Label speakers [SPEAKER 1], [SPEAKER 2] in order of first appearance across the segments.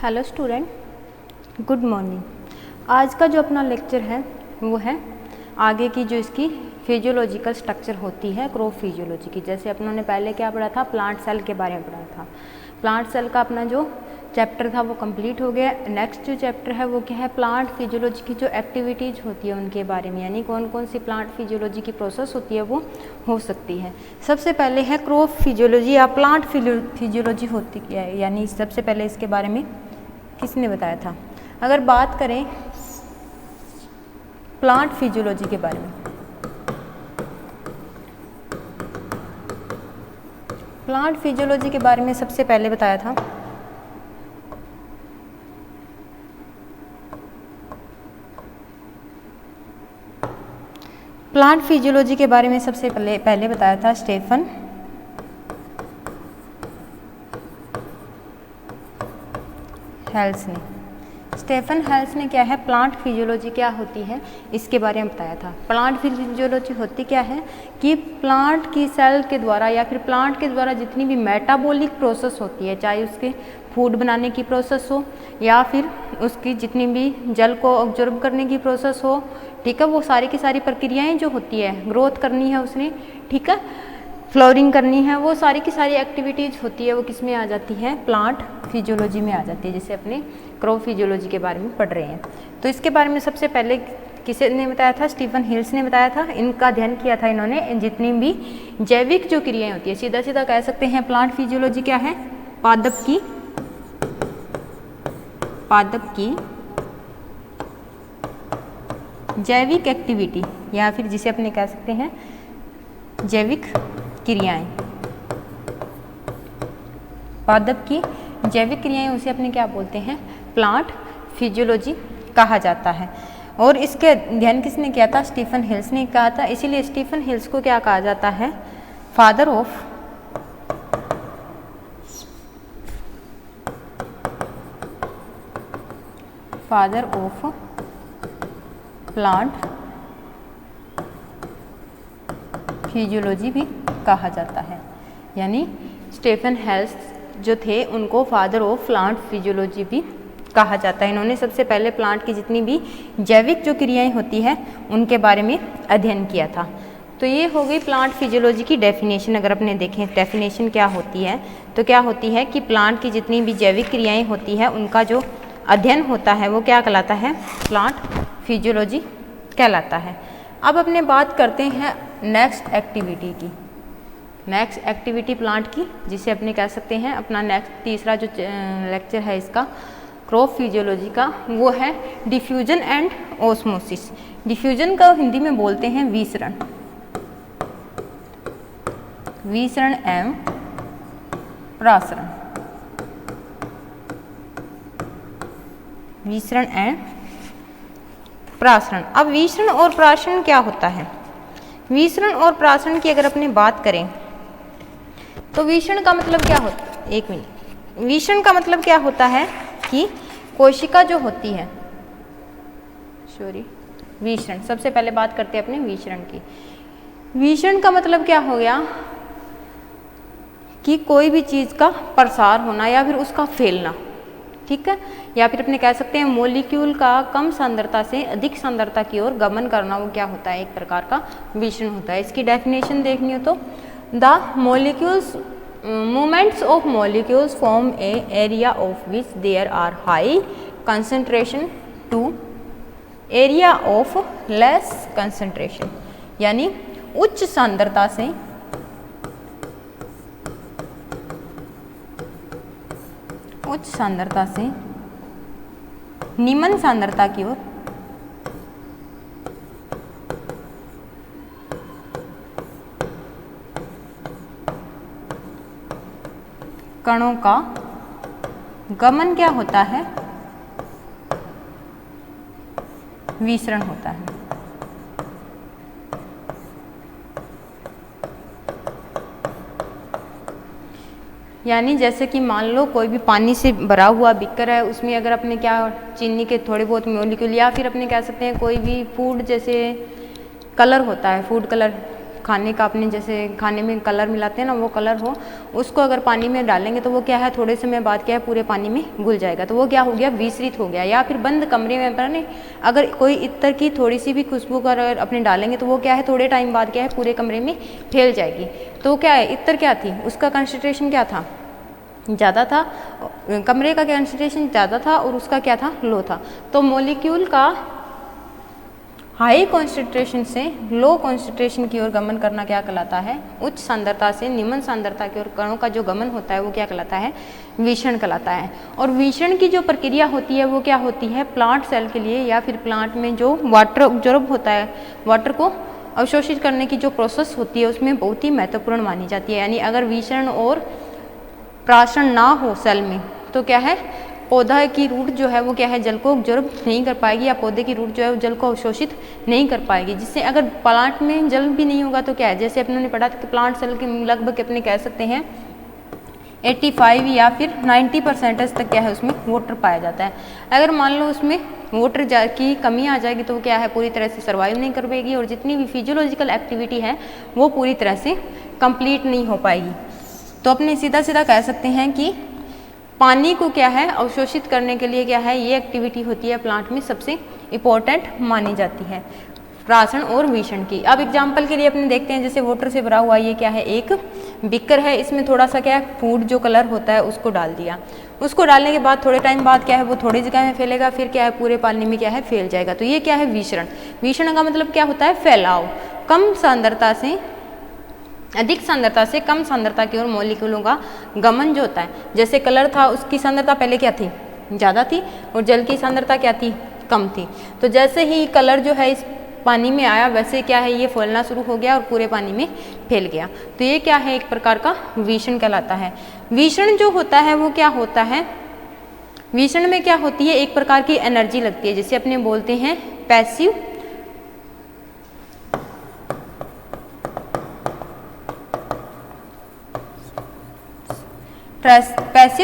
[SPEAKER 1] Hello student, good morning. आज का जो अपना लेक्चर है वो है आगे की जो इसकी फिजियोलॉजिकल स्ट्रक्चर होती है क्रॉप फिजियोलॉजी की। जैसे अपनों ने पहले क्या पढ़ा था, प्लांट सेल के बारे में पढ़ा था। प्लांट सेल का अपना जो चैप्टर था वो कंप्लीट हो गया। नेक्स्ट जो चैप्टर है वो क्या है, प्लांट फिजियोलॉजी की जो एक्टिविटीज़ होती है उनके बारे में, यानी कौन कौन सी प्लांट फिजियोलॉजी की प्रोसेस होती है वो हो सकती है। सबसे पहले है क्रॉप फिजियोलॉजी या प्लांट फिजियोलॉजी होती क्या है, यानी सबसे पहले इसके बारे में किसने बताया था। अगर बात करें प्लांट फिजियोलॉजी के बारे में, प्लांट फिजियोलॉजी के बारे में सबसे पहले बताया था प्लांट फिजियोलॉजी के बारे में सबसे पहले बताया था स्टीफन हेल्स ने। स्टीफन हेल्स ने क्या है, प्लांट फिजियोलॉजी क्या होती है इसके बारे में बताया था। प्लांट फिजियोलॉजी होती क्या है कि प्लांट की सेल के द्वारा या फिर प्लांट के द्वारा जितनी भी मेटाबॉलिक प्रोसेस होती है, चाहे उसके फूड बनाने की प्रोसेस हो या फिर उसकी जितनी भी जल को ऑब्जर्व करने की प्रोसेस हो, ठीक है, वो सारी की सारी प्रक्रियाएं जो होती है, ग्रोथ करनी है उसने, ठीक है, फ्लोरिंग करनी है, वो सारी की सारी एक्टिविटीज़ होती है वो किस में आ जाती है, प्लांट फिजियोलॉजी में आ जाती है। जैसे अपने क्रॉप फिजियोलॉजी के बारे में पढ़ रहे हैं, तो इसके बारे में सबसे पहले किसे ने बताया था, स्टीफन हिल्स ने बताया था। इनका अध्ययन किया था इन्होंने जितनी भी जैविक जो क्रियाएं होती है, सीधा सीधा कह सकते हैं प्लांट फिजियोलॉजी क्या है, पादप की जैविक एक्टिविटी या फिर जिसे अपने कह सकते हैं जैविक क्रियाएं, पादप की जैविक क्रियाएं, उसे अपने क्या बोलते हैं, प्लांट फिजियोलॉजी कहा जाता है। और इसके अध्ययन किसने किया था, स्टीफन हिल्स ने कहा था। इसीलिए स्टीफन हिल्स को क्या कहा जाता है, फादर ऑफ प्लांट फिजियोलॉजी भी कहा जाता है। यानी स्टीफन हेल्स जो थे उनको फादर ऑफ प्लांट फिजियोलॉजी भी कहा जाता है। इन्होंने सबसे पहले प्लांट की जितनी भी जैविक जो क्रियाएं होती है उनके बारे में अध्ययन किया था। तो ये हो गई प्लांट फिजियोलॉजी की डेफिनेशन। अगर अपने देखें डेफिनेशन क्या होती है, तो क्या होती है कि प्लांट की जितनी भी जैविक क्रियाएं होती है उनका जो अध्ययन होता है वो क्या कहलाता है, प्लांट फिजियोलॉजी कहलाता है। अब अपने बात करते हैं नेक्स्ट एक्टिविटी की, नेक्स्ट एक्टिविटी प्लांट की, जिसे अपने कह सकते हैं अपना नेक्स्ट तीसरा जो लेक्चर है इसका क्रॉप फिजियोलॉजी का, वो है डिफ्यूजन एंड ऑस्मोसिस। डिफ्यूजन का हिंदी में बोलते हैं विसरण, विसरण एवं प्रासरण, विसरण एवं प्रासरण। अब विसरण और प्रासरण क्या होता है, विसरण और प्रासरण की अगर अपने बात करें तो विसरण का मतलब क्या होता है, एक मिनट, विसरण का मतलब क्या होता है कि कोशिका जो होती है, विसरण, सबसे पहले बात करते हैं अपने विसरण की। विसरण का मतलब क्या हो गया कि कोई भी चीज़ का प्रसार होना या फिर उसका फैलना, ठीक है, या फिर अपने कह सकते हैं मॉलिक्यूल का कम सांद्रता से अधिक सांद्रता की ओर गमन करना, वो क्या होता है, एक प्रकार का विसरण होता है। इसकी डेफिनेशन देखनी हो तो the molecules movements of molecules form a area of which there are high concentration to area of less concentration, यानी उच्च सांद्रता से निम्न सांद्रता की ओर कणों का गमन क्या होता है, विसरण होता है। यानी जैसे कि मान लो कोई भी पानी से भरा हुआ बीकर है, उसमें अगर अपने क्या चीनी के थोड़े बहुत मॉलिक्यूल या फिर अपने कह सकते हैं कोई भी फूड जैसे कलर होता है, फूड कलर खाने का अपने जैसे खाने में कलर मिलाते हैं ना, वो कलर हो, उसको अगर पानी में डालेंगे तो वो क्या है थोड़े समय बाद क्या है पूरे पानी में घुल जाएगा, तो वो क्या हो गया विसरित हो गया। या फिर बंद कमरे में पर अगर कोई इत्र की थोड़ी सी भी खुशबू अगर अपने डालेंगे तो वो क्या है थोड़े टाइम बाद क्या है पूरे कमरे में फैल जाएगी। तो क्या है इत्र क्या थी, उसका कंसंट्रेशन क्या था, ज़्यादा था, कमरे का कंसंट्रेशन ज़्यादा था और उसका क्या था लो था। तो मॉलिक्यूल का हाई कॉन्सेंट्रेशन से लो कॉन्सेंट्रेशन की ओर गमन करना क्या कहलाता है, उच्च सांद्रता से निम्न सांद्रता की ओर कणों का जो गमन होता है वो क्या कहलाता है, विषण कहलाता है। और विषण की जो प्रक्रिया होती है वो क्या होती है, प्लांट सेल के लिए या फिर प्लांट में जो वाटर ऑब्जॉर्ब होता है, वाटर को अवशोषित करने की जो प्रोसेस होती है उसमें बहुत ही महत्वपूर्ण मानी जाती है। यानी अगर विषण और प्राशन ना हो सेल में तो क्या है पौधा की रूट जो है वो क्या है जल को ऑब्जॉर्ब नहीं कर पाएगी, या पौधे की रूट जो है वो जल को अवशोषित नहीं कर पाएगी, जिससे अगर प्लांट में जल भी नहीं होगा तो क्या है, जैसे अपने पढ़ा था कि प्लांट सेल के लगभग अपने कह सकते हैं 85 या फिर 90% तक क्या है उसमें वाटर पाया जाता है। अगर मान लो उसमें वाटर की कमी आ जाएगी तो क्या है पूरी तरह से सर्वाइव नहीं कर पाएगी और जितनी भी फिजियोलॉजिकल एक्टिविटी है वो पूरी तरह से कंप्लीट नहीं हो पाएगी। तो अपने सीधा सीधा कह सकते हैं कि पानी को क्या है अवशोषित करने के लिए क्या है ये एक्टिविटी होती है प्लांट में सबसे इम्पोर्टेंट मानी जाती है, प्राशन और विषण की। अब एग्जाम्पल के लिए अपने देखते हैं, जैसे वाटर से भरा हुआ ये क्या है एक बिकर है, इसमें थोड़ा सा क्या है फूड जो कलर होता है उसको डाल दिया, उसको डालने के बाद थोड़े टाइम बाद क्या है वो थोड़ी जगह में फैलेगा, फिर क्या है पूरे पानी में क्या है फैल जाएगा। तो ये क्या है विषण। विषण का मतलब क्या होता है फैलाव, कम सांद्रता से अधिक सांद्रता से कम सांद्रता की ओर मॉलिक्यूलों का गमन जो होता है। जैसे कलर था उसकी सांद्रता पहले क्या थी ज़्यादा थी और जल की सांद्रता क्या थी कम थी, तो जैसे ही कलर जो है इस पानी में आया वैसे क्या है ये फैलना शुरू हो गया और पूरे पानी में फैल गया। तो ये क्या है एक प्रकार का विषण कहलाता है। विषण जो होता है वो क्या होता है, विषण में क्या होती है एक प्रकार की एनर्जी लगती है, जिसे अपने बोलते हैं पैसिव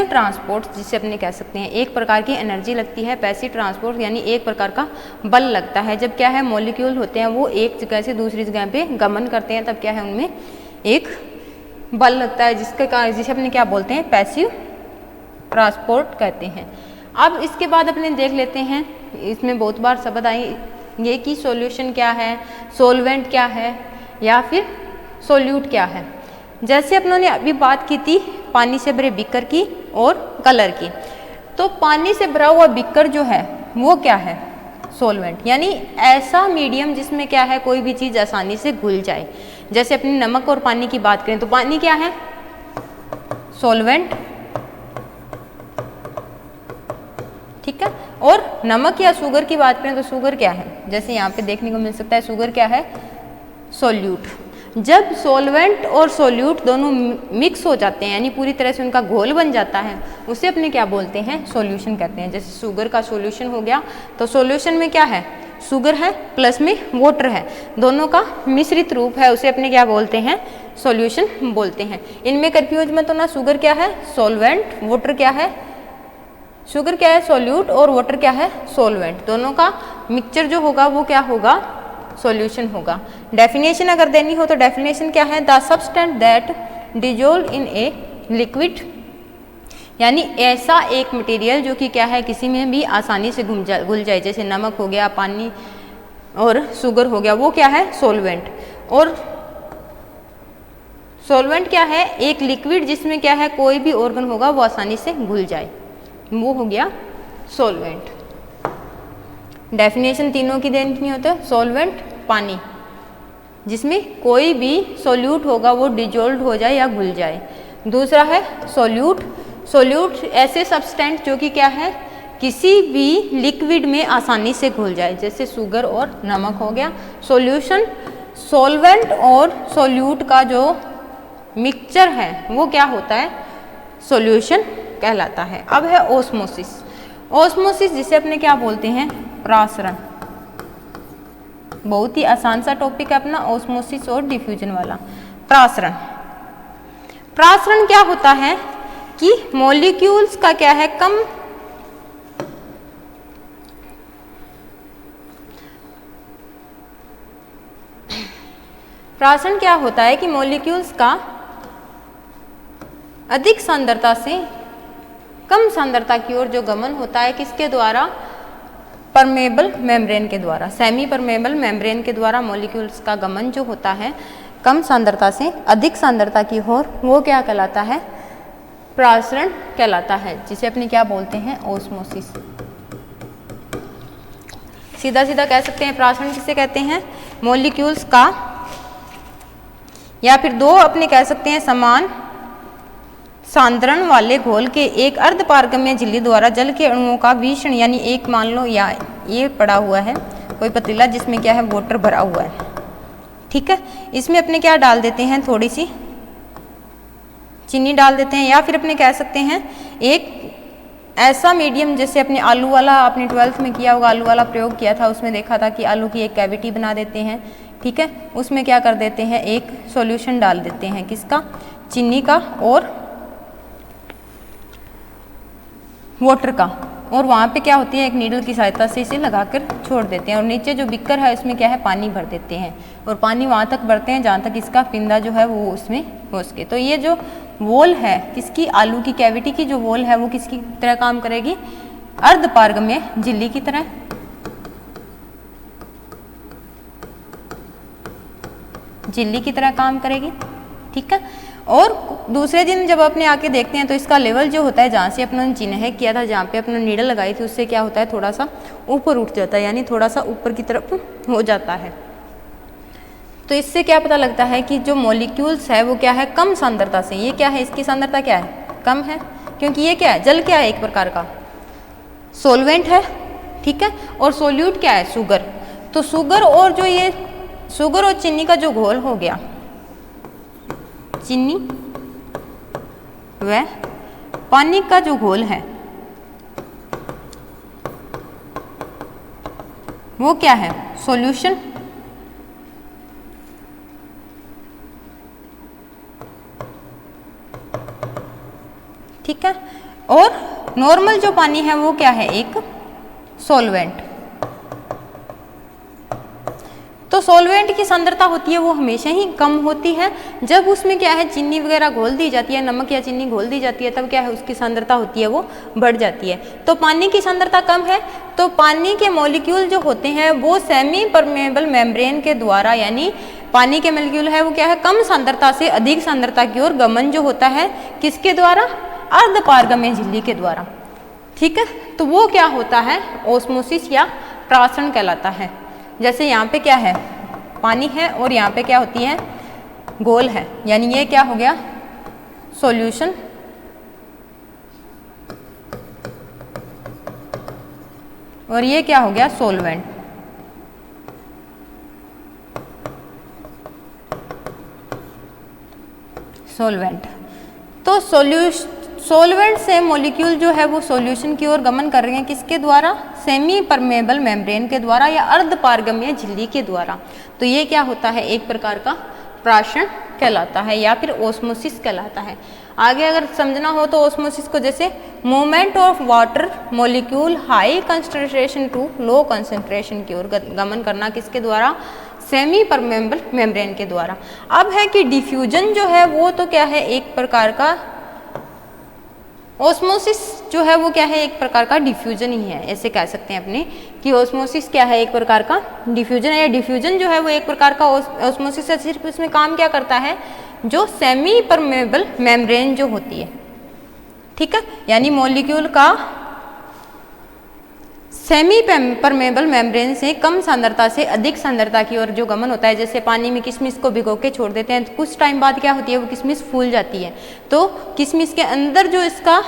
[SPEAKER 1] ट्रांसपोर्ट, जिसे अपने कह सकते हैं एक प्रकार की एनर्जी लगती है। पैसिव ट्रांसपोर्ट यानी एक प्रकार का बल लगता है। जब क्या है मॉलिक्यूल होते हैं वो एक जगह से दूसरी जगह पे गमन करते हैं तब क्या है उनमें एक बल लगता है, जिसके कारण जिसे अपने क्या बोलते हैं पैसिव ट्रांसपोर्ट कहते हैं। अब इसके बाद अपने देख लेते हैं, इसमें बहुत बार शब्द आई ये कि सॉल्यूशन क्या है, सोलवेंट क्या है या फिर सोल्यूट क्या है। जैसे अपनों ने अभी बात की थी पानी से भरे बीकर की और कलर की, तो पानी से भरा हुआ बीकर जो है वो क्या है सोलवेंट, यानी ऐसा मीडियम जिसमें क्या है कोई भी चीज़ आसानी से घुल जाए। जैसे अपने नमक और पानी की बात करें तो पानी क्या है सोलवेंट, ठीक है, और नमक या शुगर की बात करें तो शुगर क्या है, जैसे यहाँ पे देखने को मिल सकता है शुगर क्या है सोल्यूट। जब सॉल्वेंट और सोल्यूट दोनों मिक्स हो जाते हैं यानी पूरी तरह से उनका घोल बन जाता है उसे अपने क्या बोलते हैं सॉल्यूशन कहते हैं। जैसे शुगर का सॉल्यूशन हो गया तो सॉल्यूशन में क्या है शुगर है प्लस में वाटर है, दोनों का मिश्रित रूप है, उसे अपने क्या बोलते हैं सॉल्यूशन बोलते हैं। इनमें कंफ्यूज मत होना, शुगर क्या है सॉल्वेंट, वाटर क्या है, शुगर क्या है सोल्यूट और वाटर क्या है सॉल्वेंट, दोनों का मिक्सचर जो होगा वो क्या होगा सॉल्यूशन होगा। डेफिनेशन अगर देनी हो तो डेफिनेशन क्या है, the substance that dissolve in a liquid, यानी ऐसा एक मटेरियल जो कि क्या है किसी में भी आसानी से घुल जाए, जैसे नमक हो गया, पानी और शुगर हो गया, वो क्या है सोलवेंट। और सोलवेंट क्या है एक लिक्विड जिसमें क्या है कोई भी ऑर्गन होगा वो आसानी से घुल जाए, वो हो गया सोलवेंट। डेफिनेशन तीनों की देनी होता है, सॉल्वेंट पानी जिसमें कोई भी सोल्यूट होगा वो डिजोल्व हो जाए या घुल जाए। दूसरा है सोल्यूट, सोल्यूट ऐसे सब्सटेंस जो कि क्या है किसी भी लिक्विड में आसानी से घुल जाए, जैसे शुगर और नमक हो गया। सॉल्यूशन सॉल्वेंट और सोल्यूट का जो मिक्सचर है वो क्या होता है सॉल्यूशन कहलाता है। अब है ओस्मोसिस, ओस्मोसिस जिसे अपने क्या बोलते हैं प्रासरण, बहुत ही आसान सा टॉपिक है अपना ओस्मोसिस और डिफ्यूजन वाला। प्रासरण, प्रासरण क्या होता है कि मॉलिक्यूल्स का क्या है कम प्राशन क्या होता है कि मॉलिक्यूल्स का अधिक सांद्रता से कम सांद्रता की ओर जो गमन होता है, किसके द्वारा? परमेबल मेम्ब्रेन के द्वारा, सेमी परमेबल मेम्ब्रेन के द्वारा मॉलिक्यूल्स का गमन जो होता है कम सांद्रता से अधिक सांद्रता की ओर, वो क्या कहलाता है? प्रासरण कहलाता है, जिसे अपने क्या बोलते हैं? ओस्मोसिस। सीधा सीधा कह सकते हैं प्रासरण किसे कहते हैं? मॉलिक्यूल्स का, या फिर दो अपने कह सकते हैं समान सांद्रण वाले घोल के एक अर्धपारगम्य झिल्ली द्वारा जल के अणुओं का विषण, यानी एक मान लो या ये पड़ा हुआ है कोई पतीला जिसमें क्या है? वाटर भरा हुआ है, ठीक है। इसमें अपने क्या डाल देते हैं? थोड़ी सी चीनी डाल देते हैं, या फिर अपने कह सकते हैं एक ऐसा मीडियम, जैसे अपने आलू वाला, आपने 12th में किया होगा, आलू वाला प्रयोग किया था, उसमें देखा था कि आलू की एक कैविटी बना देते हैं, ठीक है। उसमें क्या कर देते हैं? एक सॉल्यूशन डाल देते हैं, किसका? चीनी का और वाटर का, और वहाँ पे क्या होती है? एक नीडल की सहायता से इसे लगाकर छोड़ देते हैं, और नीचे जो बिक्कर है उसमें क्या है? पानी भर देते हैं, और पानी वहाँ तक भरते हैं जहाँ तक इसका पिंदा जो है वो उसमें हो सके। तो ये जो वॉल है किसकी? आलू की कैविटी की जो वॉल है वो किसकी तरह काम करेगी? अर्धपारगम्य झिल्ली की तरह, झिल्ली की तरह काम करेगी, ठीक है। और दूसरे दिन जब अपने आके देखते हैं तो इसका लेवल जो होता है, जहाँ से अपने चिन्ह किया था, जहाँ पे अपने नीडल लगाई थी, उससे क्या होता है? थोड़ा सा ऊपर उठ जाता है, यानी थोड़ा सा ऊपर की तरफ हो जाता है। तो इससे क्या पता लगता है कि जो मॉलिक्यूल्स है वो क्या है? कम सांद्रता से, ये क्या है? इसकी सांद्रता क्या है? कम है, क्योंकि ये क्या है? जल क्या है? एक प्रकार का सोलवेंट है, ठीक है। और सोल्यूट क्या है? शुगर। तो शुगर और जो ये शुगर और चीनी का जो घोल हो गया, चीनी व पानी का जो घोल है वो क्या है? सॉल्यूशन। ठीक है। और नॉर्मल जो पानी है वो क्या है? एक सॉल्वेंट। तो सॉल्वेंट की सांद्रता होती है वो हमेशा ही कम होती है। जब उसमें क्या है? चीनी वगैरह घोल दी जाती है, नमक या चीनी घोल दी जाती है, तब क्या है? उसकी सांद्रता होती है वो बढ़ जाती है। तो पानी की सांद्रता कम है, तो पानी के मॉलिक्यूल जो होते हैं वो सेमी परमेबल मेम्ब्रेन के द्वारा, यानी पानी के मॉलिक्यूल है वो क्या है? कम सांद्रता से अधिक सांद्रता की ओर गमन जो होता है किसके द्वारा? अर्धपारगम्य झिल्ली के द्वारा। ठीक है। तो वो क्या होता है? ओस्मोसिस या प्राशन कहलाता है। जैसे यहाँ पे क्या है? पानी है और यहाँ पे क्या होती है? घोल है, यानी ये क्या हो गया? सॉल्यूशन। और ये क्या हो गया? सॉल्वेंट। सॉल्वेंट। तो सॉल्वेंट से मॉलिक्यूल जो है वो सॉल्यूशन की ओर गमन कर रहे हैं, किसके द्वारा? सेमी परमेबल मेम्ब्रेन के द्वारा या अर्धपारगम्य झिल्ली के द्वारा। तो ये क्या होता है? एक प्रकार का प्राशन कहलाता है या फिर ओस्मोसिस कहलाता है। आगे अगर समझना हो तो ओस्मोसिस को जैसे movement of water molecule high concentration to low concentration की ओर गमन करना, किसके द्वारा? सेमी परमेबल मेम्ब्रेन के द्वारा। अब है कि डिफ्यूजन जो है वो तो क्या है? एक प्रकार का ओस्मोसिस जो है वो क्या है? एक प्रकार का डिफ्यूजन ही है, ऐसे कह सकते हैं अपने कि ओस्मोसिस क्या है? एक प्रकार का डिफ्यूजन है। या डिफ्यूजन जो है वो एक प्रकार का ओस्मोसिस है। सिर्फ इसमें काम क्या करता है? जो सेमी परमेबल मेम्ब्रेन जो होती है, ठीक है, यानी मॉलिक्यूल का सेमी परमेबल मेम्ब्रेन से कम सांद्रता से अधिक सांद्रता की ओर जो गमन होता है। जैसे पानी में किशमिश को भिगो के छोड़ देते हैं, तो कुछ टाइम बाद क्या होती है? वो किशमिश फूल जाती है। तो किशमिश के अंदर जो इसका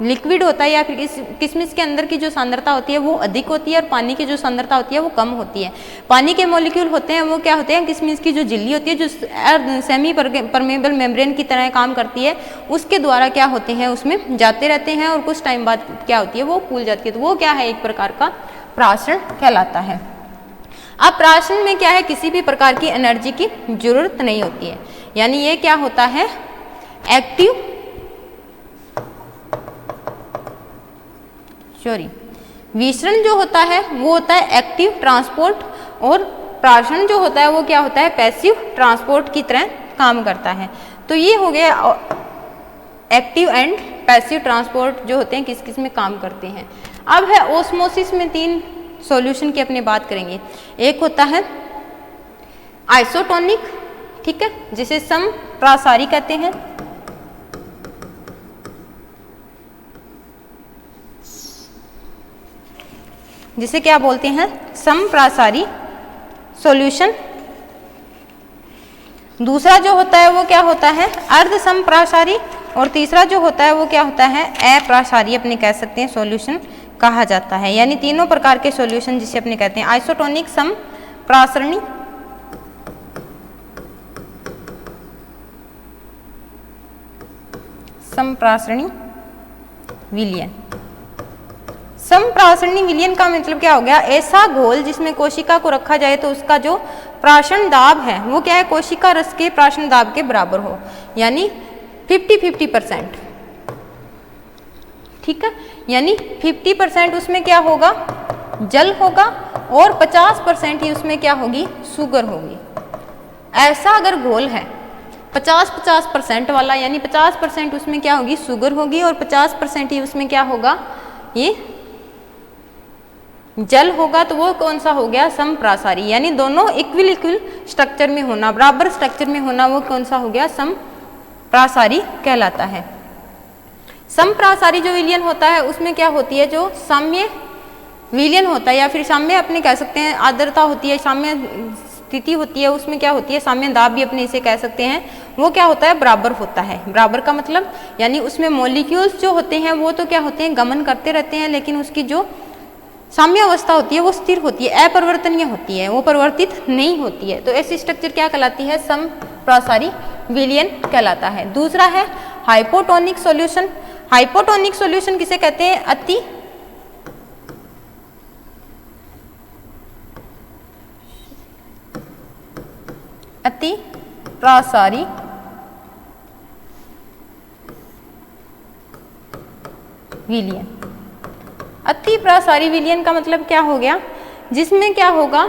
[SPEAKER 1] लिक्विड होता है या फिर किशमिश के अंदर की जो सांद्रता होती है वो अधिक होती है और पानी की जो सांद्रता होती है वो कम होती है। पानी के मॉलिक्यूल होते हैं वो क्या होते हैं? किशमिश की जो झिल्ली होती है जो सेमी परमेबल मेम्ब्रेन की तरह काम करती है, उसके द्वारा क्या होते हैं? उसमें जाते रहते हैं और कुछ टाइम बाद क्या होती है? वो फूल जाती है। तो वो क्या है? एक प्रकार का प्राशन कहलाता है। अब प्राशन में क्या है? किसी भी प्रकार की एनर्जी की जरूरत नहीं होती है, यानी ये क्या होता है? एक्टिव विसरण जो होता है वो होता है एक्टिव ट्रांसपोर्ट और प्राशन जो होता है वो क्या होता है, पैसिव ट्रांसपोर्ट की तरह काम करता है। तो ये हो गया एक्टिव एंड पैसिव ट्रांसपोर्ट जो होते हैं किस किस में काम करते हैं। अब है ओस्मोसिस में 3 सॉल्यूशन की अपनी बात करेंगे। एक होता है आइसोटोनिक, ठीक है, जिसे समप्रासारी कहते हैं। जिसे क्या बोलते हैं, समप्रासारी सॉल्यूशन। दूसरा जो होता है वो क्या होता है, अर्ध समप्रासारी। और तीसरा जो होता है वो क्या होता है, अप्रासारी अपने कह सकते हैं सॉल्यूशन कहा जाता है। यानी तीनों प्रकार के सॉल्यूशन जिसे अपने कहते हैं आइसोटोनिक, समप्रासरणी, समप्रासरणी विलयन। समप्रासरणी विलयन का मतलब क्या हो गया, ऐसा घोल जिसमें कोशिका को रखा जाए तो उसका जो प्राशन दाब है वो क्या है, कोशिका रस के प्राशन दाब के बराबर हो, यानी 50-50%, ठीक है। यानी 50% उसमें क्या होगा, जल होगा और 50% ही उसमें क्या होगी, शुगर होगी। ऐसा अगर घोल है 50-50% वाला, यानी 50% उसमें क्या होगी, शुगर होगी और 50% ही उसमें क्या होगा, ये जल होगा, तो वो कौन सा हो गया, समप्रासारी। यानी दोनों इक्वल स्ट्रक्चर में होना, बराबर स्ट्रक्चर में होना, वो कौन सा हो गया, समप्रासारी कहलाता है। समप्रासारी जो विलयन होता है उसमें क्या होती है, जो साम्य विलयन होता है या फिर साम्य अपने कह सकते हैं आर्द्रता होती है, साम्य स्थिति होती है, उसमें क्या होती है, साम्य दाब भी अपने इसे कह सकते हैं, वो क्या होता है, बराबर होता है। बराबर का मतलब यानी उसमें मॉलिक्यूल्स जो होते हैं वो तो क्या होते हैं, गमन करते रहते हैं, लेकिन उसकी जो साम्य अवस्था होती है वो स्थिर होती है, अपरिवर्तनीय होती है, वो परिवर्तित नहीं होती है। तो ऐसी स्ट्रक्चर क्या कहलाती है, समप्रासारी विलयन कहलाता है। दूसरा है हाइपोटोनिक सॉल्यूशन। हाइपोटोनिक सॉल्यूशन किसे कहते हैं, अति प्रासारी विलयन। अति प्रासारी विलयन का मतलब क्या हो गया, जिसमें क्या होगा,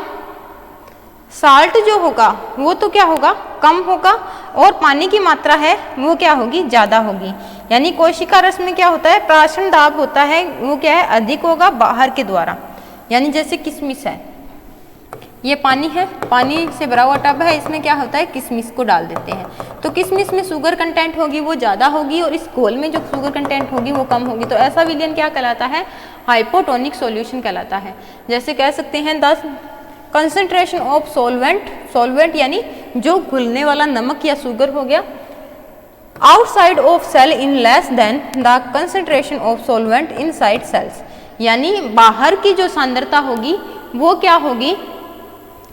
[SPEAKER 1] साल्ट जो होगा वो तो क्या होगा, कम होगा और पानी की मात्रा है वो क्या होगी, ज़्यादा होगी। यानी कोशिका रस में क्या होता है, प्राशन दाब होता है वो क्या है, अधिक होगा बाहर के द्वारा। यानी जैसे किशमिश है, ये पानी है, पानी से भरा हुआ टब है, इसमें क्या होता है, किशमिश को डाल देते हैं, तो किशमिश में शुगर कंटेंट होगी वो ज़्यादा होगी और इस घोल में जो शुगर कंटेंट होगी वो कम होगी। तो ऐसा विलयन क्या कहलाता है, हाइपोटोनिक सॉल्यूशन कहलाता है। जैसे कह सकते हैं 10 कंसंट्रेशन ऑफ सॉल्वेंट, सॉल्वेंट यानी जो घुलने वाला नमक या शुगर हो गया, outside of cell in less than the concentration of solvent inside cells. यानी बाहर की जो सांद्रता होगी वो क्या होगी,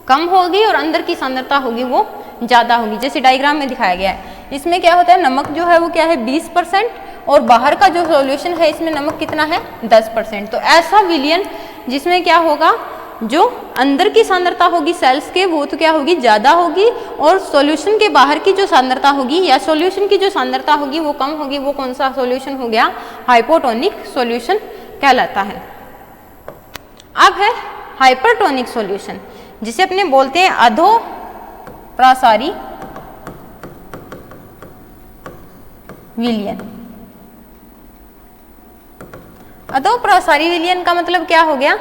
[SPEAKER 1] कम होगी और अंदर की सांद्रता होगी वो ज़्यादा होगी। जैसे डायग्राम में दिखाया गया है, इसमें क्या होता है, नमक जो है वो क्या है 20% और बाहर का जो सॉल्यूशन है इसमें नमक कितना है 10%। तो ऐसा विलयन जिसमें क्या होगा, जो अंदर की सांद्रता होगी सेल्स के वो तो क्या होगी, ज़्यादा होगी और सॉल्यूशन के बाहर की जो सांद्रता होगी या सॉल्यूशन की जो सांद्रता होगी वो कम होगी। वो कौन सा सॉल्यूशन हो गया, हाइपोटोनिक सॉल्यूशन कहलाता है। अब है हाइपरटोनिक सॉल्यूशन, जिसे अपने बोलते हैं अधो प्रासारी विलयन। अधो प्रासारी विलयन का मतलब क्या हो गया,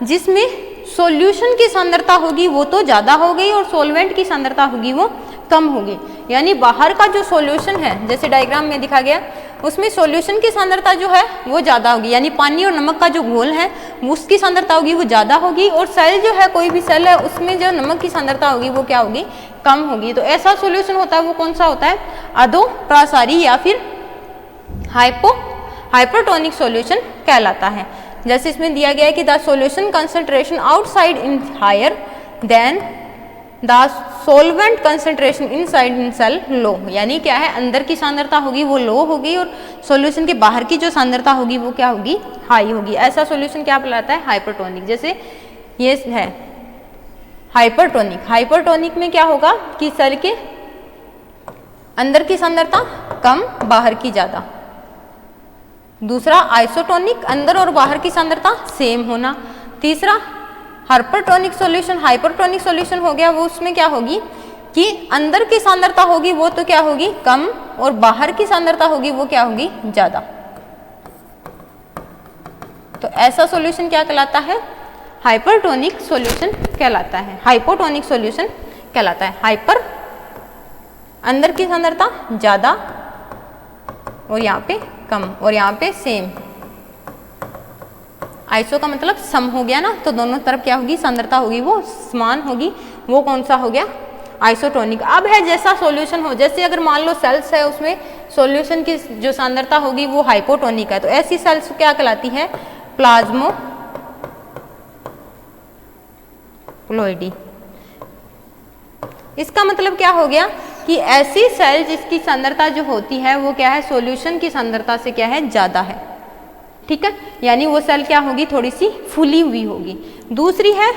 [SPEAKER 1] जिसमें सॉल्यूशन की सांद्रता होगी वो तो ज़्यादा हो गई और सॉल्वेंट की सांद्रता होगी वो कम होगी। यानी बाहर का जो सॉल्यूशन है, जैसे डायग्राम में दिखा गया, उसमें सॉल्यूशन की सांद्रता जो है वो ज़्यादा होगी, यानी पानी और नमक का जो घोल है उसकी सांद्रता होगी वो ज़्यादा होगी, और सेल जो है कोई भी सेल है उसमें जो नमक की सांद्रता होगी वो क्या होगी, कम होगी। तो ऐसा सॉल्यूशन होता है वो कौन सा होता है, अधो प्रासारी या फिर हाइपरटोनिक सॉल्यूशन कहलाता है। जैसे इसमें दिया गया है कि the solution concentration outside in higher than the solvent concentration inside in cell low. यानी क्या है, अंदर की सांद्रता होगी वो लो होगी और सॉल्यूशन के बाहर की जो सांद्रता होगी वो क्या होगी, हाई होगी। ऐसा सॉल्यूशन क्या कहलाता है, हाइपरटोनिक। जैसे ये है हाइपरटोनिक। हाइपरटोनिक में क्या होगा कि सेल के अंदर की सांद्रता कम, बाहर की ज़्यादा। दूसरा आइसोटोनिक, अंदर और बाहर की सांद्रता सेम होना। तीसरा हाइपरटोनिक सॉल्यूशन, हाइपरटोनिक सॉल्यूशन हो गया वो, उसमें क्या होगी कि अंदर की सांद्रता होगी वो तो क्या होगी कम, और बाहर की सांद्रता होगी वो क्या होगी ज्यादा। तो ऐसा सॉल्यूशन क्या कहलाता है, हाइपरटोनिक सॉल्यूशन कहलाता है, हाइपोटोनिक सॉल्यूशन कहलाता है। हाइपर अंदर की सांद्रता ज्यादा और यहाँ पे कम, और यहाँ पे सेम। आइसो का मतलब सम हो गया ना, तो दोनों तरफ क्या होगी सांद्रता होगी वो समान होगी, वो कौन सा हो गया आइसोटोनिक। अब है जैसा सॉल्यूशन हो, जैसे अगर मान लो सेल्स है उसमें सॉल्यूशन की जो सांद्रता होगी वो हाइपोटोनिक है, तो ऐसी सेल्स क्या कहलाती है प्लाज्मोप्लाज्मोइडी। इसका मतलब क्या हो गया कि ऐसी सेल जिसकी सांद्रता जो होती है वो क्या है सॉल्यूशन की सांद्रता से क्या है ज्यादा है, ठीक है, यानी वो सेल क्या होगी थोड़ी सी फूली हुई होगी। दूसरी है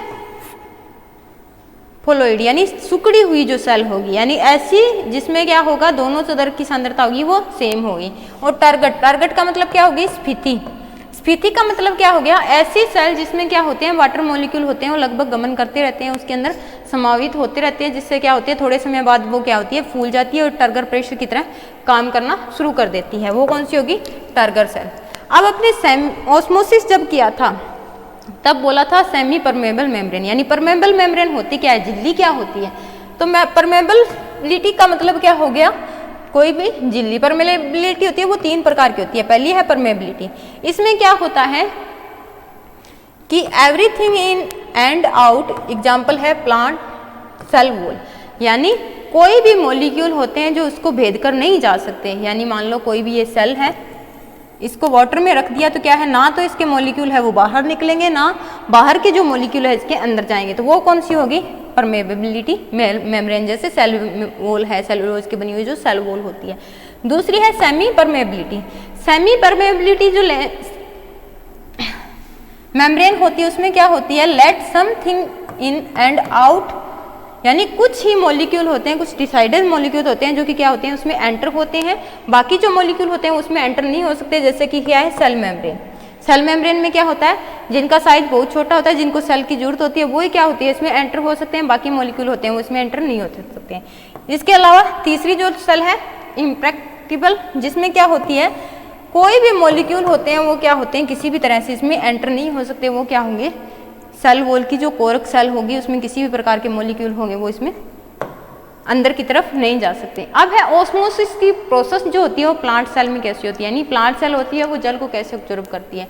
[SPEAKER 1] फ्लोइड यानी सुकड़ी हुई जो सेल होगी, यानी ऐसी जिसमें क्या होगा दोनों तरफ की सांद्रता होगी वो सेम होगी। और टारगेट, टारगेट का मतलब क्या होगी स्फीति, स्फीति का मतलब क्या हो गया ऐसी सेल जिसमें क्या होते हैं वाटर मॉलिक्यूल होते हैं वो लगभग गमन करते रहते हैं, उसके अंदर समावित होते रहते हैं, जिससे क्या होती है थोड़े समय बाद वो क्या होती है फूल जाती है और टर्गर प्रेशर की तरह काम करना शुरू कर देती है, वो कौन सी होगी टर्गर सेल। अब अपने ऑस्मोसिस जब किया था तब बोला था सेमी परमेबल मेम्ब्रेन, यानी परमेबल मेम्ब्रेन होती क्या है झिल्ली क्या होती है, तो मैं परमेबिलिटी का मतलब क्या हो गया कोई भी झिल्ली परमेबिलिटी होती है वो तीन प्रकार की होती है। पहली है परमेबिलिटी, इसमें क्या होता है कि everything in and out, example है प्लांट सेल वॉल, यानी कोई भी मॉलिक्यूल होते हैं जो उसको भेद कर नहीं जा सकते, यानी मान लो कोई भी ये सेल है इसको वाटर में रख दिया तो क्या है ना तो इसके मॉलिक्यूल है वो बाहर निकलेंगे ना बाहर के जो मॉलिक्यूल है इसके अंदर जाएंगे, तो वो कौन सी होगी परमेबिलिटी मेम्ब्रेन, जैसे सेल वॉल है सेलुलोज की बनी हुई जो सेल वॉल होती है। दूसरी है सेमी परमेबिलिटी, सेमी परमेबिलिटी जो मेम्ब्रेन होती है उसमें क्या होती है let something in and out, यानी कुछ ही मॉलिक्यूल होते हैं कुछ डिसाइडेड मॉलिक्यूल होते हैं जो कि क्या होते हैं उसमें एंटर होते हैं, बाकी जो मॉलिक्यूल होते हैं उसमें एंटर नहीं हो सकते, जैसे कि क्या है सेल मेम्ब्रेन। सेल मेम्ब्रेन में क्या होता है जिनका साइज बहुत छोटा होता है जिनको सेल की जरूरत होती है वही क्या होती है इसमें एंटर हो सकते हैं, बाकी मॉलिक्यूल होते हैं वो इसमें एंटर नहीं हो सकते हैं। इसके अलावा तीसरी जो सेल है इम्प्रैक्टिबल, जिसमें क्या होती है कोई भी मॉलिक्यूल होते हैं वो क्या होते हैं किसी भी तरह से इसमें एंटर नहीं हो सकते, वो क्या होंगे सेल वॉल की जो कोरक सेल होगी उसमें किसी भी प्रकार के मॉलिक्यूल होंगे वो इसमें अंदर की तरफ नहीं जा सकते। अब है ऑस्मोसिस की प्रोसेस जो होती है वो प्लांट सेल में कैसी होती है, यानी प्लांट सेल होती है वो जल को कैसे ऑब्जर्व करती है,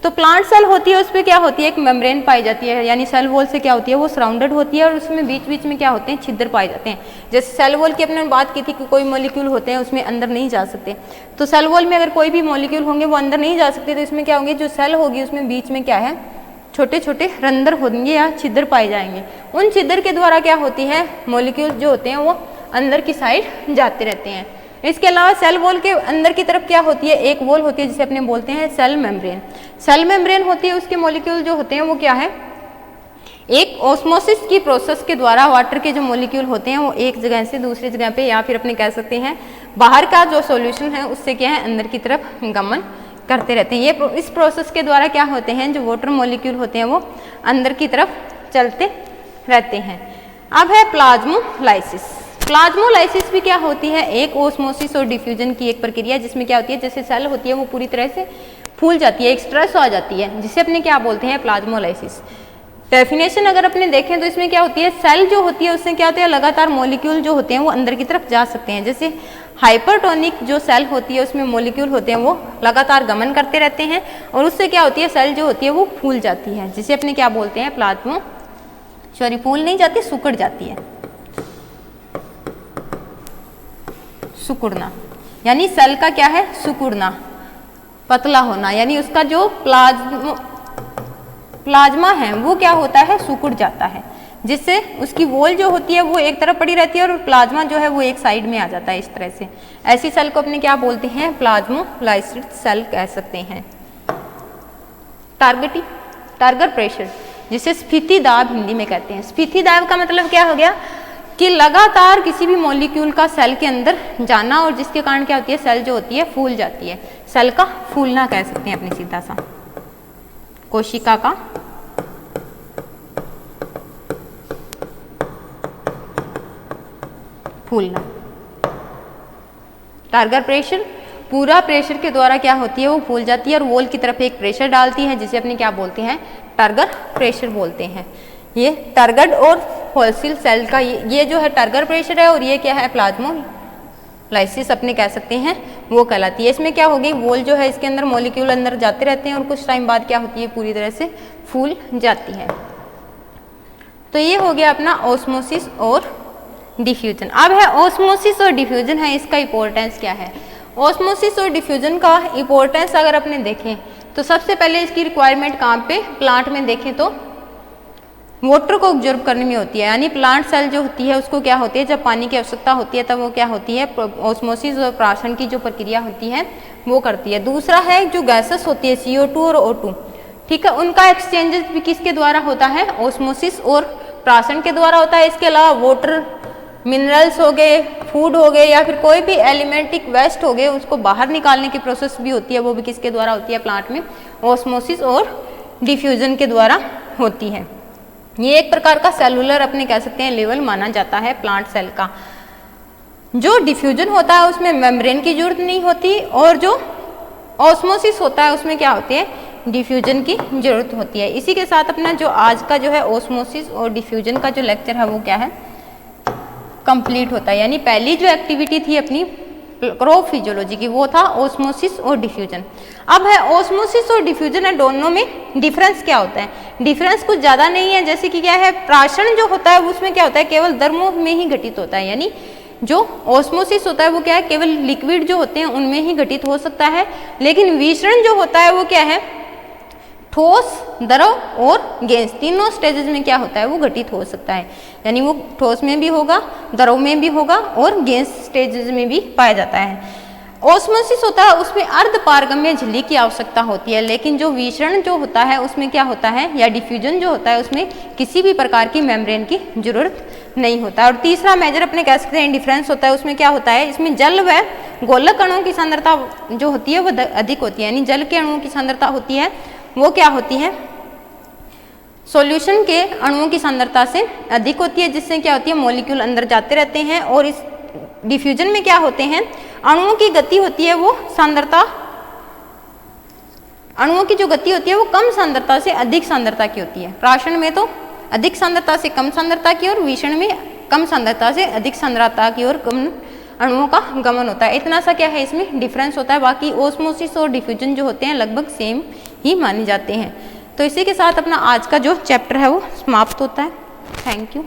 [SPEAKER 1] तो प्लांट सेल होती है उस पर क्या होती है एक मेम्ब्रेन पाई जाती है, यानी सेल वॉल से क्या होती है वो सराउंडेड होती है और उसमें बीच बीच में क्या होते हैं छिद्र पाए जाते हैं। जैसे सेल वॉल की अपने बात की थी कि कोई मॉलिक्यूल होते हैं उसमें अंदर नहीं जा सकते, तो सेल वॉल में अगर कोई भी मॉलिक्यूल होंगे वो अंदर नहीं जा सकते, तो इसमें क्या होंगे जो सेल होगी उसमें बीच में क्या है छोटे छोटे रंध्र होंगे या छिद्र पाए जाएंगे, उन छिद्र के द्वारा क्या होती है मॉलिक्यूल जो होते हैं वो अंदर की साइड जाते रहते हैं। इसके अलावा सेल वॉल के अंदर की तरफ क्या होती है एक वॉल होती है जिसे अपने बोलते हैं सेल मेम्ब्रेन। सेल मेम्ब्रेन होती है उसके मॉलिक्यूल जो होते हैं वो क्या है एक ऑस्मोसिस की प्रोसेस के द्वारा वाटर के जो मॉलिक्यूल होते हैं वो एक जगह से दूसरी जगह पे या फिर अपने कह सकते हैं बाहर का जो सॉल्यूशन है उससे क्या है अंदर की तरफ गमन करते रहते हैं। ये इस प्रोसेस के द्वारा क्या होते हैं जो वाटर मॉलिक्यूल होते हैं वो अंदर की तरफ चलते रहते हैं। अब है प्लाज्मोलाइसिस। प्लाज्मोलाइसिस भी क्या होती है एक ओस्मोसिस और डिफ्यूजन की एक प्रक्रिया जिसमें क्या होती है जैसे सेल होती है वो पूरी तरह से फूल जाती है एक स्ट्रेस आ जाती है जिसे अपने क्या बोलते हैं प्लाज्मोलाइसिस। डेफिनेशन अगर अपने देखें तो इसमें क्या होती है सेल जो होती है उससे क्या होता है लगातार मॉलिक्यूल जो होते हैं वो अंदर की तरफ जा सकते हैं, जैसे हाइपरटोनिक जो सेल होती है उसमें मॉलिक्यूल होते हैं वो लगातार गमन करते रहते हैं और उससे क्या होती है सेल जो होती है वो फूल जाती है जिसे अपने क्या बोलते हैं फूल नहीं जाती सिकुड़ जाती है, सिकुड़ना, यानी सेल का क्या है सिकुड़ना पतला होना, यानी उसका जो प्लाज्मा है वो क्या होता है सिकुड़ जाता है जिससे उसकी वॉल जो होती है वो एक तरफ पड़ी रहती है और प्लाज्मा जो है वो एक साइड में आ जाता है इस तरह से। ऐसी सेल को अपने क्या बोलते हैं प्लाज्मोलाइसिस सेल कह सकते हैं। टारगर प्रेशर जिसे स्फीति दाब हिंदी में कहते हैं। स्फीति दाब का मतलब क्या हो गया कि लगातार किसी भी मॉलिक्यूल का सेल के अंदर जाना और जिसके कारण क्या होती है सेल जो होती है फूल जाती है, सेल का फूलना कह सकते हैं अपने सीधा सा, कोशिका का फूलना। टारगर प्रेशर, पूरा प्रेशर के द्वारा क्या होती है वो फूल जाती है और वॉल की तरफ एक प्रेशर डालती है जिसे अपने क्या बोलते हैं, टारगर प्रेशर बोलते हैं। ये टारगेट और फॉसिल सेल का ये जो है टारगर प्रेशर है और ये क्या है, प्लाज्मोलाइसिस अपने कह सकते हैं वो कहलाती है। इसमें क्या होगी, वॉल जो है इसके अंदर मॉलिक्यूल अंदर जाते रहते हैं और कुछ टाइम बाद क्या होती है, पूरी तरह से फूल जाती है। तो ये हो गया अपना ऑस्मोसिस और डिफ्यूजन। अब है ऑस्मोसिस और डिफ्यूजन है, इसका इंपॉर्टेंस क्या है। ऑस्मोसिस और डिफ्यूजन का इंपॉर्टेंस अगर अपने देखें तो सबसे पहले इसकी रिक्वायरमेंट कहाँ पे, प्लांट में देखें तो वाटर को ऑब्जर्व करने में होती है, यानी प्लांट सेल जो होती है उसको क्या होती है, जब पानी की आवश्यकता होती है तब वो क्या होती है, ऑस्मोसिस और प्राशन की जो प्रक्रिया होती है वो करती है। दूसरा है जो गैसेस होती है CO2 और O2, ठीक है, उनका एक्सचेंज भी किसके द्वारा होता है, ऑस्मोसिस और प्राशन के द्वारा होता है। इसके अलावा वाटर, मिनरल्स हो गए, फूड हो गए या फिर कोई भी एलिमेंटिक वेस्ट हो गए उसको बाहर निकालने की प्रोसेस भी होती है, वो भी किसके द्वारा होती है, प्लांट में ऑस्मोसिस और डिफ्यूजन के द्वारा होती है। ये एक प्रकार का सेलुलर अपने कह सकते हैं लेवल माना जाता है प्लांट सेल का। जो डिफ्यूजन होता है उसमें मेम्ब्रेन की जरूरत नहीं होती और जो ऑस्मोसिस होता है उसमें क्या होती है, डिफ्यूजन की जरूरत होती है। इसी के साथ अपना जो आज का जो है ऑस्मोसिस और डिफ्यूजन का जो लेक्चर है वो क्या है, कंप्लीट होता है। यानी पहली जो एक्टिविटी थी अपनी क्रॉप फिजियोलॉजी की वो था ऑस्मोसिस और डिफ्यूजन। अब है ऑस्मोसिस और डिफ्यूजन है, दोनों में डिफरेंस क्या होता है, डिफरेंस कुछ ज़्यादा नहीं है। जैसे कि क्या है, प्राशन जो होता है उसमें क्या होता है, केवल द्रवों में ही घटित होता है, यानी जो ऑस्मोसिस होता है वो क्या है, केवल लिक्विड जो होते हैं उनमें ही घटित हो सकता है। लेकिन विसरण जो होता है वो क्या है, ठोस, द्रव और गैस तीनों स्टेजेस में क्या होता है वो घटित हो सकता है। यानी वो ठोस में भी होगा, द्रव में भी होगा और गैस स्टेजेस में भी पाया जाता है। ऑस्मोसिस होता है उसमें अर्ध पारगम्य झिल्ली की आवश्यकता होती है, लेकिन जो विसरण जो होता है उसमें क्या होता है, या डिफ्यूजन जो होता है उसमें किसी भी प्रकार की मेम्ब्रेन की जरूरत नहीं होता। और तीसरा मेजर अपने कह सकते हैं डिफरेंस होता है, उसमें क्या होता है, इसमें जल व गोलक अणुओं की सांद्रता जो होती है वो अधिक होती है। यानी जल के अणुओं की सांद्रता होती है वो क्या होती है, सॉल्यूशन के अणुओं की सांद्रता से अधिक होती है, जिससे क्या होती है मॉलिक्यूल अंदर जाते रहते हैं। और इस डिफ्यूजन में क्या होते हैं, अणुओं की गति होती है वो सांद्रता, अणुओं की जो गति होती है वो कम सांद्रता से अधिक सांद्रता की होती है। प्राशन में तो अधिक सांद्रता से कम सांद्रता की और विसरण में कम सांद्रता से अधिक सांद्रता की और कम अणुओं का गमन होता है। इतना सा क्या है इसमें डिफरेंस होता है, बाकी ऑस्मोसिस और डिफ्यूजन जो होते हैं लगभग सेम ही माने जाते हैं। तो इसी के साथ अपना आज का जो चैप्टर है वो समाप्त होता है। Thank you.